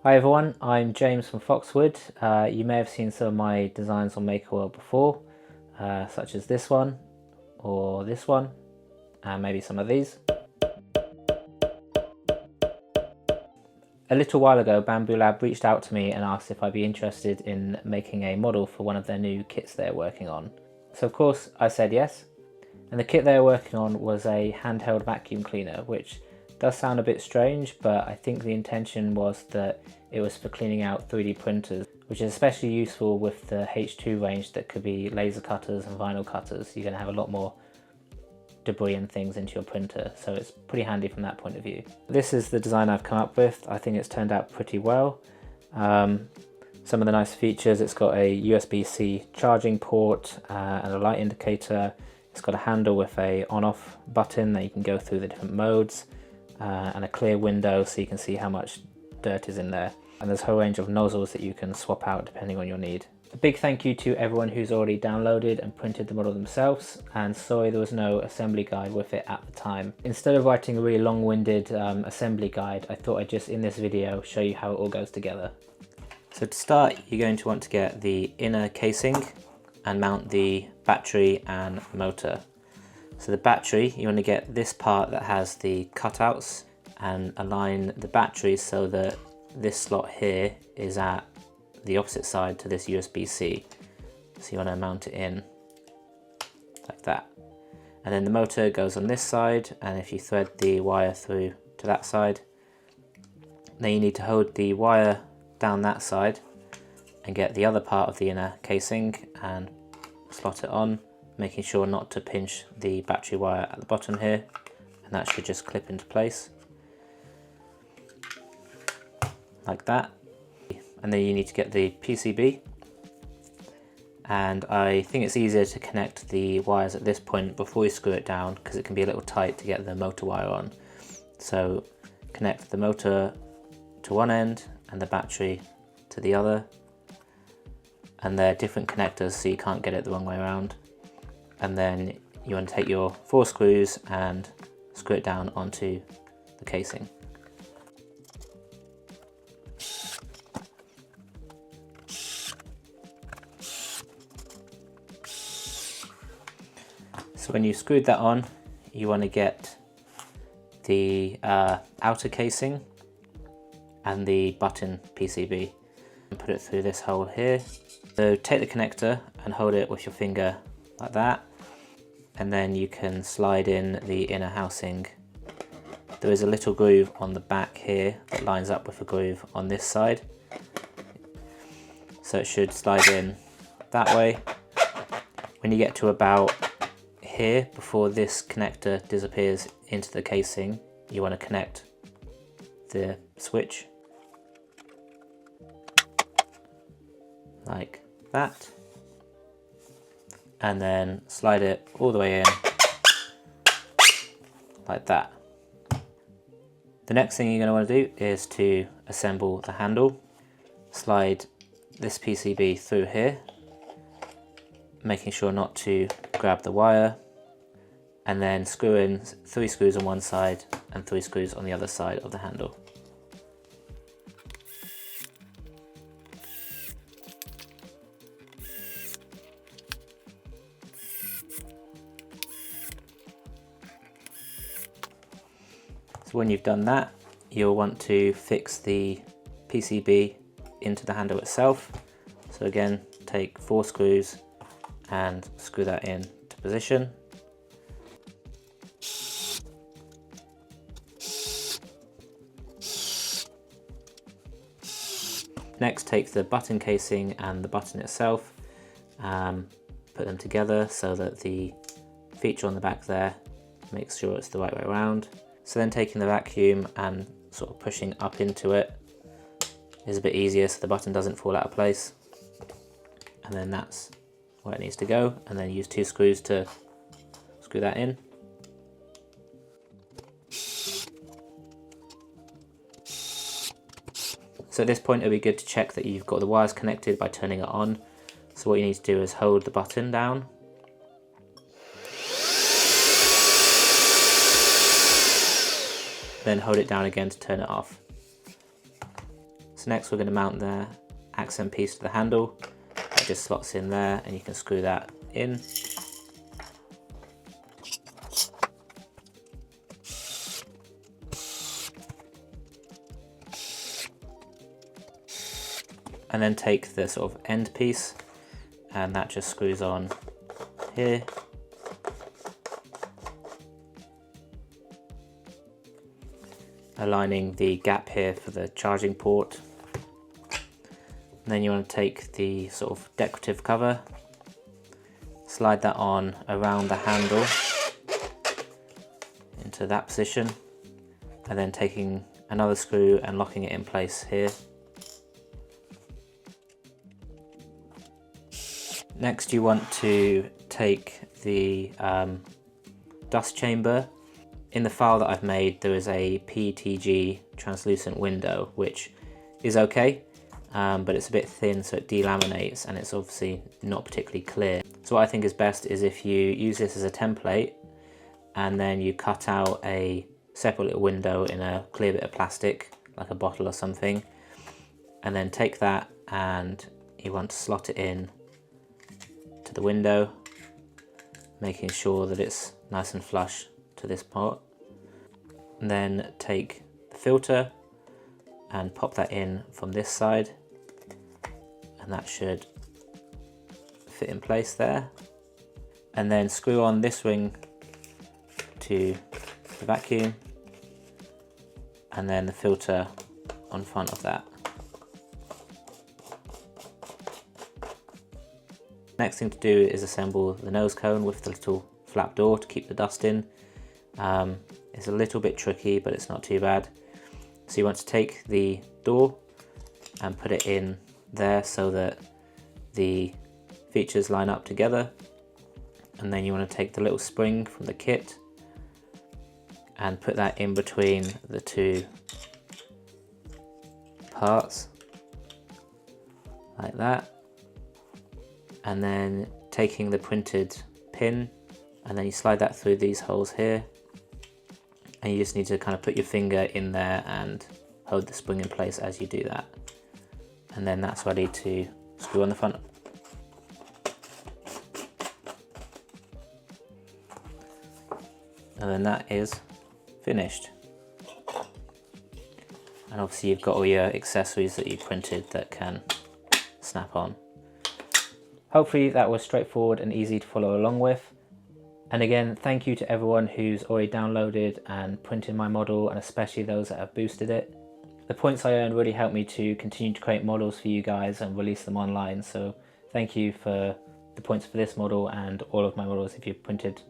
Hi everyone, I'm James from Foxwood. You may have seen some of my designs on MakerWorld before, such as this one, or this one, and maybe some of these. A little while ago, Bambu Lab reached out to me and asked if I'd be interested in making a model for one of their new kits they're working on. So of course I said yes, and the kit they were working on was a handheld vacuum cleaner, which does sound a bit strange, but I think the intention was that it was for cleaning out 3D printers, which is especially useful with the H2 range that could be laser cutters and vinyl cutters. You're going to have a lot more debris and things into your printer, so it's pretty handy from that point of view. This is the design I've come up with. I think it's turned out pretty well. Some of the nice features: it's got a USB-C charging port and a light indicator. It's got a handle with a on-off button that you can go through the different modes, and a clear window so you can see how much dirt is in there. And there's a whole range of nozzles that you can swap out depending on your need. A big thank you to everyone who's already downloaded and printed the model themselves, and sorry there was no assembly guide with it at the time. Instead of writing a really long-winded assembly guide, I thought I'd just in this video show you how it all goes together. So to start, you're going to want to get the inner casing and mount the battery and motor. So the battery, you want to get this part that has the cutouts and align the battery so that this slot here is at the opposite side to this USB-C. So you want to mount it in like that. And then the motor goes on this side, and if you thread the wire through to that side, then you need to hold the wire down that side and get the other part of the inner casing and slot it on, making sure not to pinch the battery wire at the bottom here, and that should just clip into place like that. And then you need to get the PCB, and I think it's easier to connect the wires at this point before you screw it down, because it can be a little tight to get the motor wire on. So connect the motor to one end and the battery to the other, and they're different connectors so you can't get it the wrong way around. And then you want to take your 4 screws and screw it down onto the casing. So when you've screwed that on, you want to get the outer casing and the button PCB and put it through this hole here. So take the connector and hold it with your finger like that, and then you can slide in the inner housing. There is a little groove on the back here that lines up with a groove on this side, so it should slide in that way. When you get to about here, before this connector disappears into the casing, you want to connect the switch like that, and then slide it all the way in like that. The next thing you're going to want to do is to assemble the handle. Slide this PCB through here, making sure not to grab the wire, and then screw in 3 screws on one side and 3 screws on the other side of the handle. So when you've done that, you'll want to fix the PCB into the handle itself. So again, take 4 screws and screw that in to position. Next, take the button casing and the button itself, put them together so that the feature on the back there makes sure it's the right way around. So then taking the vacuum and sort of pushing up into it is a bit easier so the button doesn't fall out of place. And then that's where it needs to go, and then use 2 screws to screw that in. So at this point it'll be good to check that you've got the wires connected by turning it on. So what you need to do is hold the button down, then hold it down again to turn it off. So next we're going to mount the accent piece to the handle. It just slots in there and you can screw that in. And then take the sort of end piece and that just screws on here. Aligning the gap here for the charging port. And then you want to take the sort of decorative cover, slide that on around the handle into that position, and then taking another screw and locking it in place here. Next you want to take the dust chamber. In the file that I've made there is a PETG translucent window which is okay, but it's a bit thin so it delaminates and it's obviously not particularly clear. So what I think is best is if you use this as a template and then you cut out a separate little window in a clear bit of plastic like a bottle or something, and then take that and you want to slot it in to the window, making sure that it's nice and flush to this part. And then take the filter and pop that in from this side, and that should fit in place there. And then screw on this ring to the vacuum and then the filter on front of that. Next thing to do is assemble the nose cone with the little flap door to keep the dust in. It's a little bit tricky, but it's not too bad. So you want to take the door and put it in there so that the features line up together. And then you want to take the little spring from the kit and put that in between the two parts, like that. And then taking the printed pin, and then you slide that through these holes here, and you just need to kind of put your finger in there and hold the spring in place as you do that. And then that's ready to screw on the front. And then that is finished. And obviously you've got all your accessories that you printed that can snap on. Hopefully that was straightforward and easy to follow along with. And again, thank you to everyone who's already downloaded and printed my model, and especially those that have boosted it. The points I earned really helped me to continue to create models for you guys and release them online, so thank you for the points for this model and all of my models if you've printed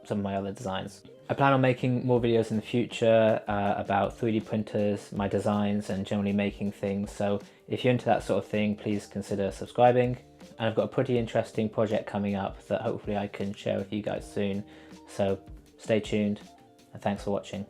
some of my other designs. I plan on making more videos in the future about 3D printers, my designs, and generally making things, so if you're into that sort of thing, please consider subscribing. And I've got a pretty interesting project coming up that hopefully I can share with you guys soon, so stay tuned and thanks for watching.